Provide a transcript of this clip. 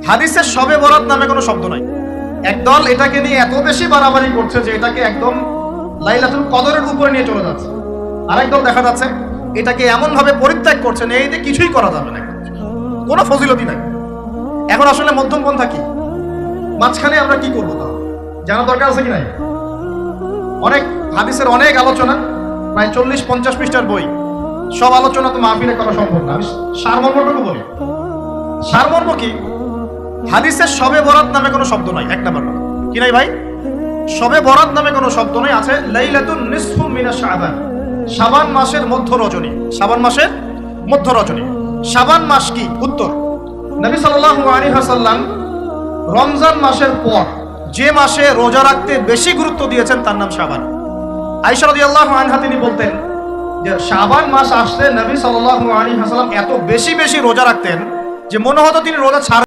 হাদিসের শবে বরাত নামে কোনো শব্দ নাই। একদল এটাকে নিয়ে এত বেশি বাড়াবাড়ি করছে যে এটাকে একদম লাইলাতুল কদরের উপরে নিয়ে চলে যাচ্ছে। আরেকদল দেখা যাচ্ছে এটাকে এমন ভাবে পরিত্যাগ করছেন এই যে কিছুই করা যাবে না, কোনো ফজিলতি নাই। এখন আসলে মধ্যমপন্থা কি, মাঝখানে আমরা কি করবো তা জানা দরকার আছে কি নাই? অনেক হাদিসের অনেক আলোচনা, প্রায় 40-50 পৃষ্ঠার বই, সব আলোচনা তো মাহফিলে করা সম্ভব না। আমি সারমর্মটুকু বলি। সারমর্ম কি? হাদিসের শবে বরাত নামে কোনো শব্দ নাই। এক নাম্বার কি নাই ভাই? শবে বরাত নামে কোনো শব্দ নাই। আছে লাইলাতুন নিসফু মিনা শাবান, শাবান মাসের মধ্য রজনী। শাবান মাসের মধ্য রজনী। শাবান মাস কি? উত্তর, নবী সাল্লাল্লাহু আলাইহি ওয়াসাল্লাম রমজান মাসের পর যে মাসে রোজা রাখতে বেশি গুরুত্ব দিয়েছেন তার নাম শাবান। আয়েশা রাদিয়াল্লাহু আনহা তিনি বলতেন যে শাবান মাস আসলে নবী সাল্লাল্লাহু আলাইহি ওয়াসাল্লাম এত বেশি বেশি রোজা রাখতেন যে মনে হতো তিনি রোজা ছাড়